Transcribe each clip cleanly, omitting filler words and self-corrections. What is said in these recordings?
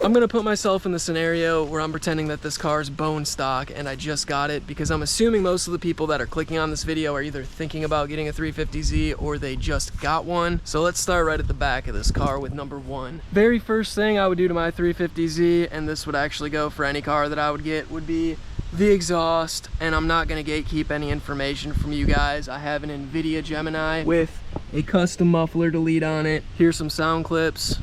I'm gonna put myself in the scenario where I'm pretending that this car is bone stock and I just got it, because I'm assuming most of the people that are clicking on this video are either thinking about getting a 350Z or they just got one. So let's start right at the back of this car with number one. Very first thing I would do to my 350Z, and this would actually go for any car that I would get, would be the exhaust. And I'm not gonna gatekeep any information from you guys. I have an infiniti Gemini with a custom muffler delete on it. Here's some sound clips.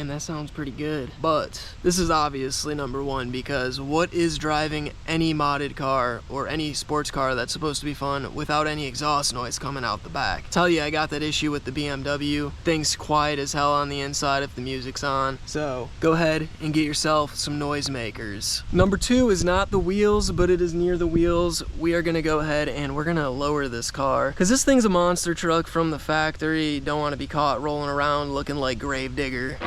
That sounds pretty good, but this is obviously number one, because what is driving any modded car or any sports car that's supposed to be fun without any exhaust noise coming out the back? Tell you, I got that issue with the BMW. Things quiet as hell on the inside if the music's on, so go ahead and get yourself some noisemakers. Number two is not the wheels, but it is near the wheels. We are gonna go ahead and we're gonna lower this car, because this thing's a monster truck from the factory. Don't want to be caught rolling around looking like Gravedigger.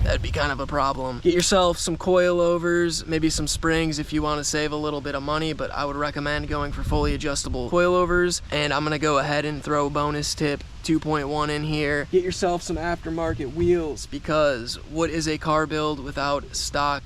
That'd be kind of a problem. Get yourself some coilovers, maybe some springs if you want to save a little bit of money, but I would recommend going for fully adjustable coilovers. And I'm gonna go ahead and throw a bonus tip 2.1 in here. Get yourself some aftermarket wheels, because what is a car build without stock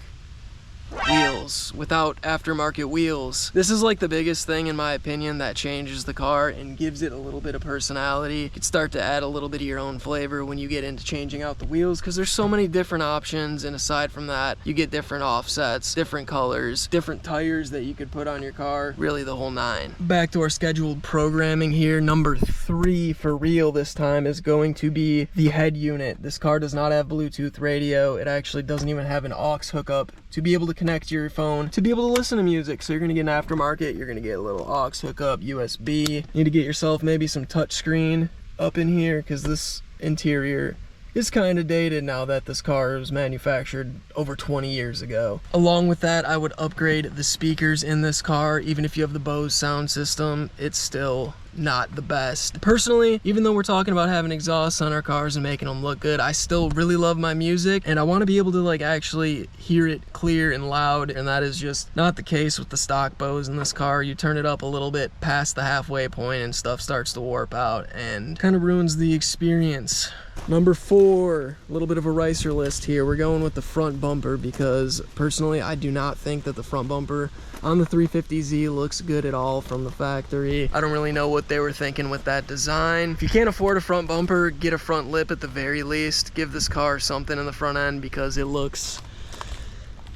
wheels, without aftermarket wheels? This is like the biggest thing in my opinion that changes the car and gives it a little bit of personality. You can start to add a little bit of your own flavor when you get into changing out the wheels, because there's so many different options, and aside from that, you get different offsets, different colors, different tires that you could put on your car, really the whole nine. Back to our scheduled programming here. Number three for real this time is going to be the head unit. This car does not have Bluetooth radio. It actually doesn't even have an aux hookup to be able to connect your phone to be able to listen to music. So you're gonna get an aftermarket, you're gonna get a little aux hookup, USB. You need to get yourself maybe some touch screen up in here, because this interior is kind of dated now that this car was manufactured over 20 years ago. Along with that, I would upgrade the speakers in this car. Even if you have the Bose sound system, it's still not the best. Personally, even though we're talking about having exhausts on our cars and making them look good, I still really love my music, and I want to be able to like actually hear it clear and loud, and that is just not the case with the stock Bose in this car. You turn it up a little bit past the halfway point and stuff starts to warp out and kind of ruins the experience. Number four, a little bit of a ricer list here. We're going with the front bumper, because personally I do not think that the front bumper on the 350Z looks good at all from the factory. I don't really know what they were thinking with that design. If you can't afford a front bumper, get a front lip at the very least. Give this car something in the front end, because it looks,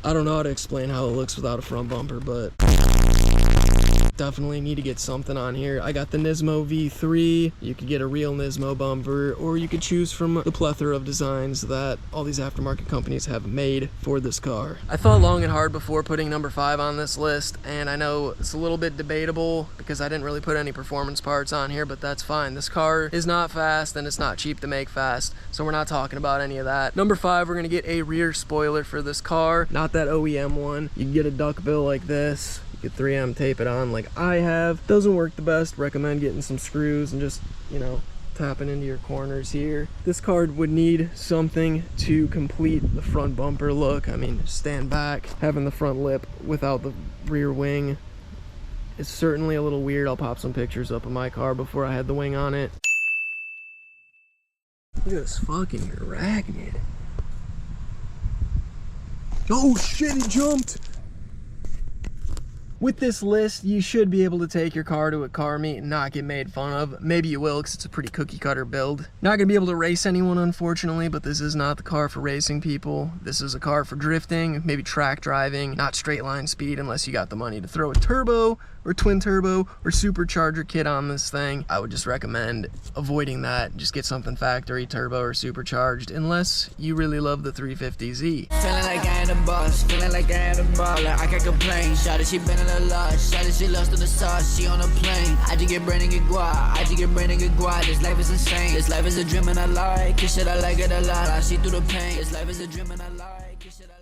I don't know how to explain how it looks without a front bumper, but definitely need to get something on here. I got the Nismo V3. You could get a real Nismo bumper, or you could choose from the plethora of designs that all these aftermarket companies have made for this car. I thought long and hard before putting number five on this list, and I know it's a little bit debatable because I didn't really put any performance parts on here, but that's fine. This car is not fast, and it's not cheap to make fast, so we're not talking about any of that. Number five, we're gonna get a rear spoiler for this car, not that OEM one. You can get a duckbill like this. You could 3M tape it on like I have. Doesn't work the best. Recommend getting some screws and just, you know, tapping into your corners here. This car would need something to complete the front bumper look. I mean, stand back, having the front lip without the rear wing is certainly a little weird. I'll pop some pictures up of my car before I had the wing on it. Look at this fucking arachnid. Oh shit, it jumped! With this list, you should be able to take your car to a car meet and not get made fun of. Maybe you will, because it's a pretty cookie cutter build. Not gonna be able to race anyone, unfortunately, but this is not the car for racing people. This is a car for drifting, maybe track driving, not straight line speed unless you got the money to throw a turbo or twin turbo or supercharger kit on this thing. I would just recommend avoiding that. Just get something factory turbo or supercharged, unless you really love the 350Z. Feeling like I ain't a boss, feeling like I ain't a baller. I can't complain. Shawty, she been in a lot. Shawty, she lost in the sauce. She on a plane. I just get brain and get guap. I just get brain and get guap. This life is insane. This life is a dream and I like. This shit I like it a lot. I see through the pain. This life is a dream and I like. This shit I